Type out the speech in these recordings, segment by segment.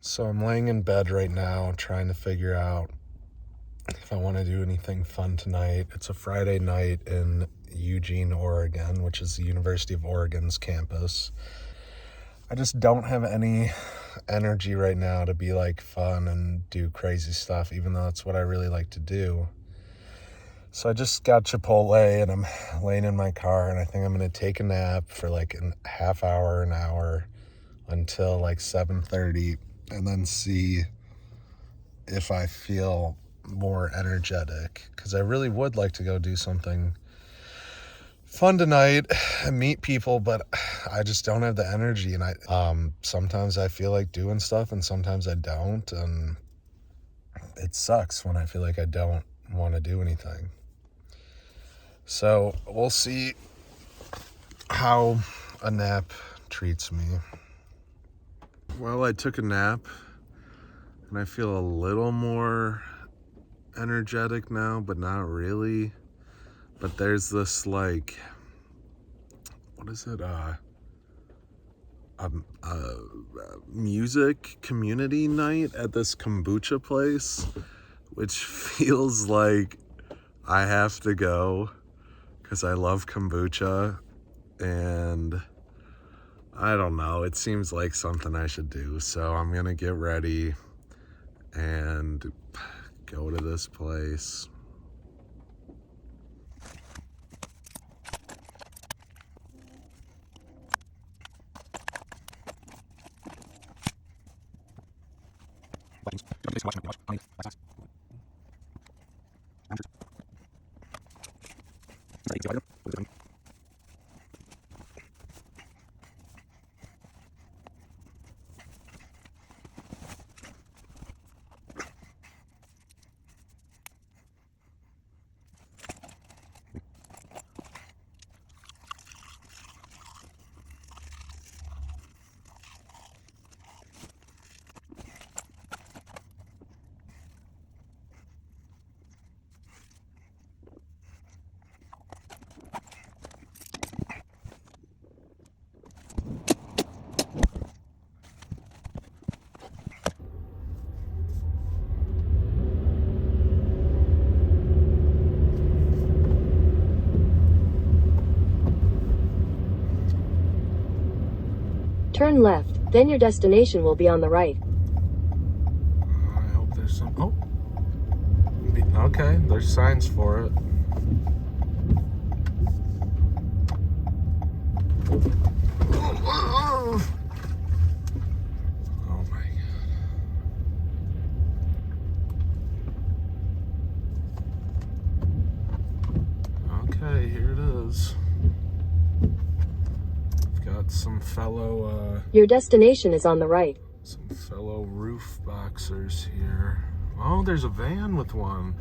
So I'm laying in bed right now trying to figure out if I want to do anything fun tonight. It's a Friday night in Eugene, Oregon, which is the University of Oregon's campus. I just don't have any energy right now to be like fun and do crazy stuff, even though that's what I really like to do. So I just got Chipotle and I'm laying in my car, and I think I'm going to take a nap for like a half hour, an hour until like 7:30, and then see if I feel more energetic, because I really would like to go do something fun tonight and meet people, but I just don't have the energy. And sometimes I feel like doing stuff and sometimes I don't, and it sucks when I feel like I don't want to do anything. So we'll see how a nap treats me. Well, I took a nap and I feel a little more energetic now, but not really. But there's this like, what is it? Music community night at this kombucha place, which feels like I have to go because I love kombucha, and I don't know, it seems like something I should do. So I'm gonna get ready and go to this place. Turn left, then your destination will be on the right. I hope there's some. Oh, okay, there's signs for it. Oh my God. Okay, here it is. I've got some fellow Your destination is on the right. some fellow roof boxers here. Oh, there's a van with one.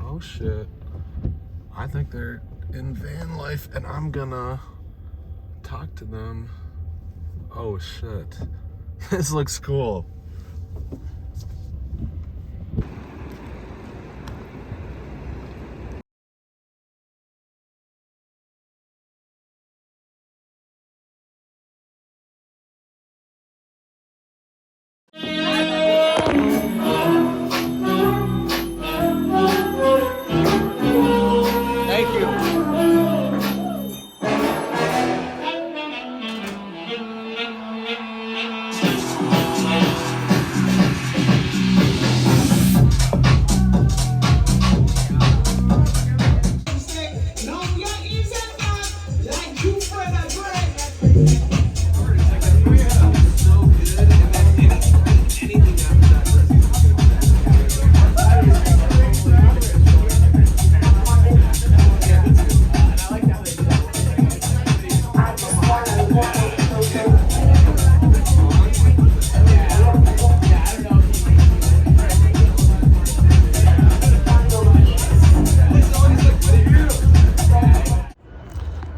Oh shit. I think they're in Vanlife, and I'm gonna talk to them. Oh shit. This looks cool. Thank you.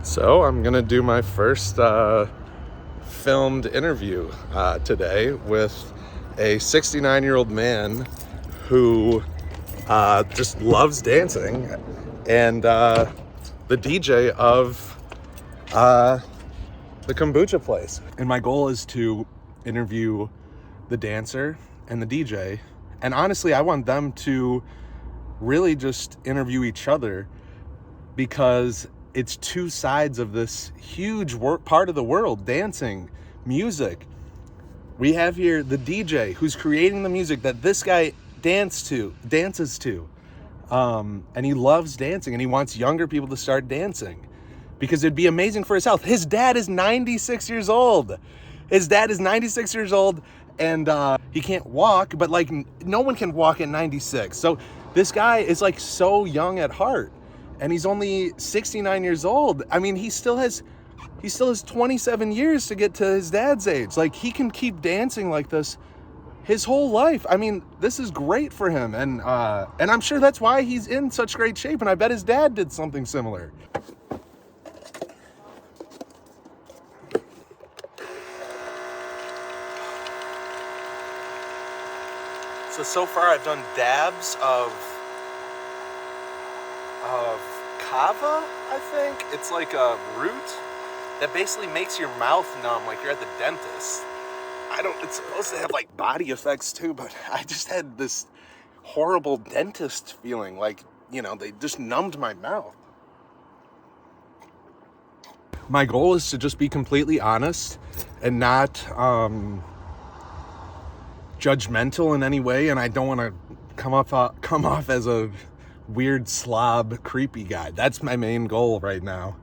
So I'm gonna do my first filmed interview today with a 69-year-old man who just loves dancing, and the DJ of the kombucha place. And my goal is to interview the dancer and the DJ. And honestly, I want them to really just interview each other, because it's two sides of this huge part of the world, dancing, music. We have here the DJ who's creating the music that this guy dances to. And he loves dancing, and he wants younger people to start dancing because it'd be amazing for his health. His dad is 96 years old. And he can't walk, but like no one can walk at 96. So this guy is like so young at heart, and he's only 69 years old. I mean, he still has 27 years to get to his dad's age. Like, he can keep dancing like this his whole life. I mean, this is great for him, and I'm sure that's why he's in such great shape, and I bet his dad did something similar. So far I've done dabs of kava, I think. It's like a root that basically makes your mouth numb, like you're at the dentist. It's supposed to have like body effects too, but I just had this horrible dentist feeling, like, you know, they just numbed my mouth. My goal is to just be completely honest and not judgmental in any way, and I don't want to come off as a weird slob, creepy guy. That's my main goal right now.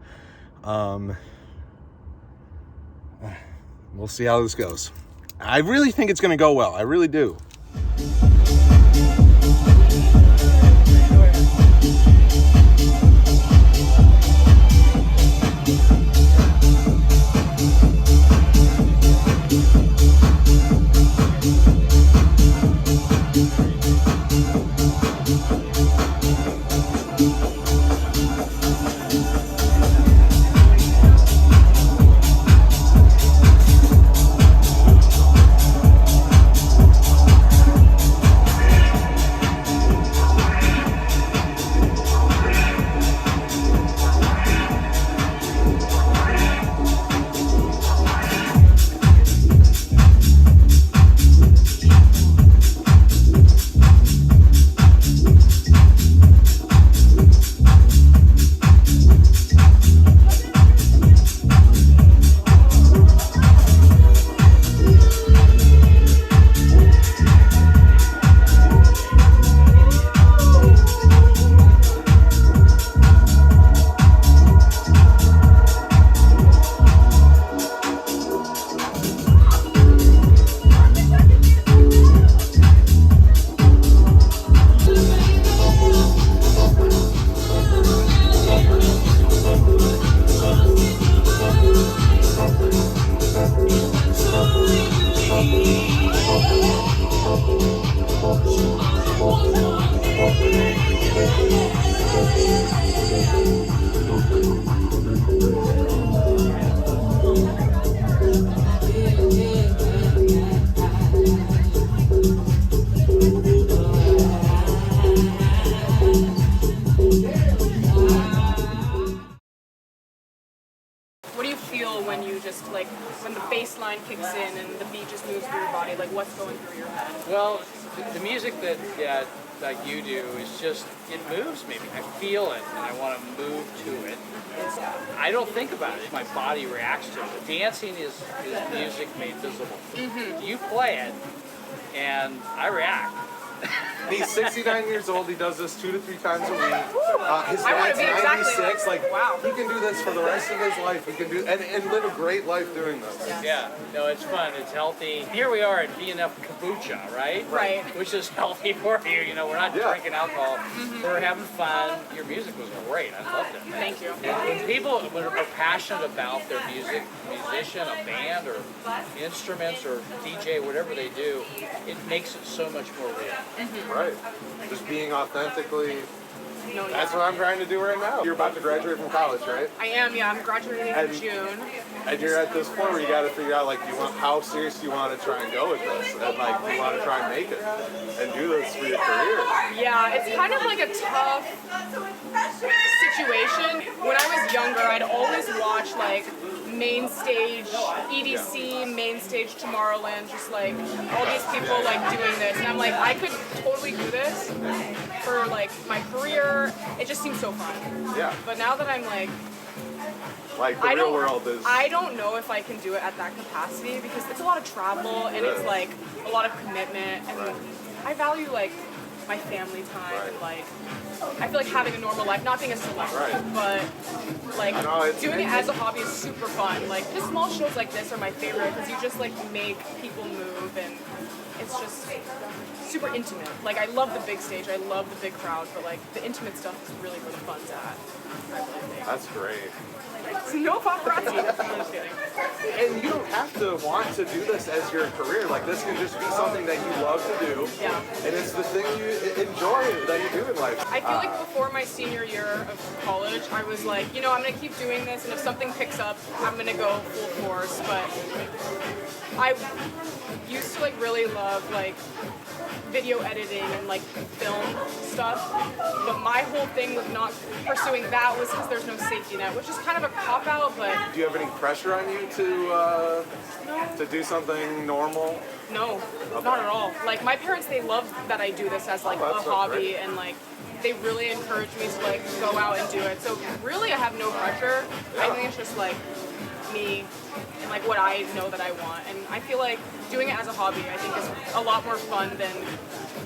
We'll see how this goes. I really think it's going to go well. I really do. What do you feel when you just, like, when the bass line kicks in and the beat just moves through your body? Like, what's going through your head? Well, the music that you do is just, it moves me. I feel it, and I want to move to it. I don't think about it. My body reacts to it. Dancing is music made visible. Mm-hmm. You play it, and I react. He's 69 years old. He does this 2 to 3 times a week. His I dad's wanna be 96. exactly like, wow. He can do this for the rest of his life. He can do and live a great life doing this. Yeah, no, it's fun. It's healthy. Here we are at BNF Kombucha, right? Right. Which is healthy for you. You know, we're not drinking alcohol. Mm-hmm. We're having fun. Your music was great. I loved it. Thank you. When people are passionate about their music, musician, a band, or instruments, or DJ, whatever they do, it makes it so much more real. Mm-hmm. Right. Just being authentically. No, yeah. That's what I'm trying to do right now. You're about to graduate from college, right? I am, yeah. I'm graduating in June. And you're at this point where you got to figure out, like, how serious you want to try and go with this, and like you want to try and make it and do this for your career. Yeah, it's kind of like a tough situation. When I was younger, I'd always watch like main stage EDC, main stage Tomorrowland, just like all these people like doing this, and I'm like, I could totally do this for like my career. It just seems so fun. Yeah. But now that I'm like the real world is. I don't know if I can do it at that capacity because it's a lot of travel and it's like a lot of commitment, and I value like my family time and like I feel like having a normal life, not being a celebrity, but like doing it as a hobby is super fun. Like just small shows like this are my favorite because you just like make people move and it's just super intimate. Like I love the big stage, I love the big crowd, but like the intimate stuff is really where the fun's at. I really think. That's great. No paparazzi. I'm just kidding. And you don't have to want to do this as your career. Like this can just be something that you love to do. Yeah. And it's the thing you enjoy that you do in life. I feel like before my senior year of college, I was like, you know, I'm gonna keep doing this, and if something picks up, I'm gonna go full force. But I used to like really love like video editing and like film stuff, but my whole thing with not pursuing that was because there's no safety net, which is kind of a cop out. But do you have any pressure on you to do something normal? No, not at all. Like my parents, they love that I do this as like a hobby, and like they really encourage me to like go out and do it. So really, I have no pressure. I think it's just like me and like what I know that I want, and I feel like doing it as a hobby I think is a lot more fun than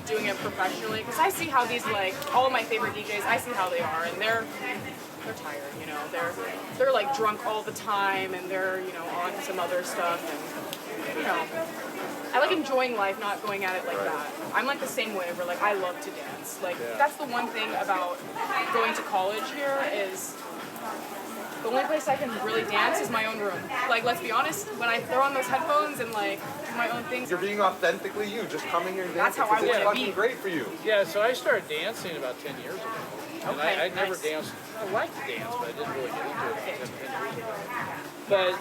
doing it professionally, because I see how these like all of my favorite DJs, I see how they are, and they're tired, you know, they're like drunk all the time, and they're, you know, on some other stuff, and you know, I like enjoying life, not going at it like that. I'm like the same way where like I love to dance. Like that's the one thing about going to college here is the only place I can really dance is my own room. Like, let's be honest, when I throw on those headphones and like do my own things, You're being authentically you, just coming here and dancing. That's how I It's wanna fucking be. great for you. Yeah, so I started dancing about 10 years ago. And Okay, I never nice. danced. I like to dance, but I didn't really get into it until 10 years ago. But,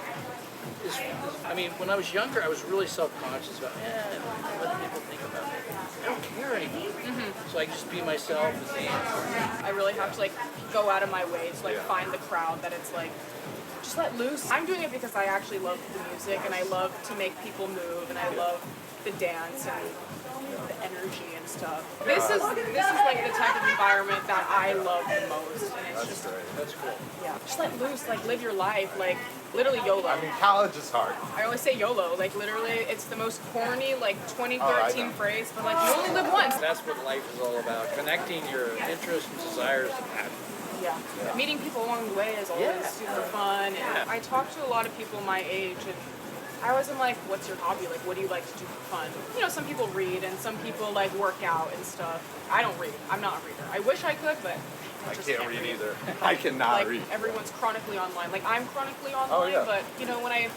I mean, when I was younger, I was really self-conscious about, what do people think about me? I don't care anymore. So I just be myself and dance. I really have to like go out of my way to like find the crowd that it's like, just let loose. I'm doing it because I actually love the music, and I love to make people move, and I love the dance and the energy and stuff. This is like the type of environment that I love the most, and it's just That's cool. yeah, just let loose, like live your life, like literally YOLO. I mean, college is hard. I always say YOLO, like literally, it's the most corny like I 2013 know. phrase, but like you only live once. That's what life is all about, connecting your interests and desires and passions. Yeah. Meeting people along the way is always super fun. And Yeah. I talk to a lot of people my age, and I always am like, what's your hobby? Like, what do you like to do for fun? You know, some people read, and some people like work out and stuff. I don't read. I'm not a reader. I wish I could, but I just can't read either. I cannot Like, read. everyone's chronically online. Like, I'm chronically online, yeah. but, you know, when I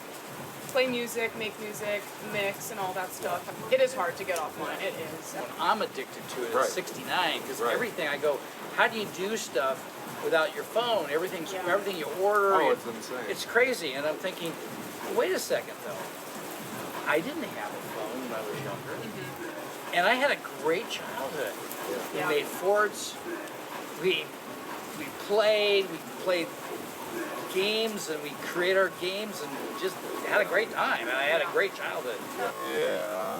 play music, make music, mix, and all that stuff, it is hard to get offline. It is. I'm addicted to it Right. at 69 because Right. everything I go, how do you do stuff without your phone? Everything you order. Oh, it's insane. It's crazy. And I'm thinking, wait a second though. I didn't have a phone when I was younger. And I had a great childhood. Yeah. We made forts. We played games, and we created our games, and just had a great time. And I had a great childhood. Yeah.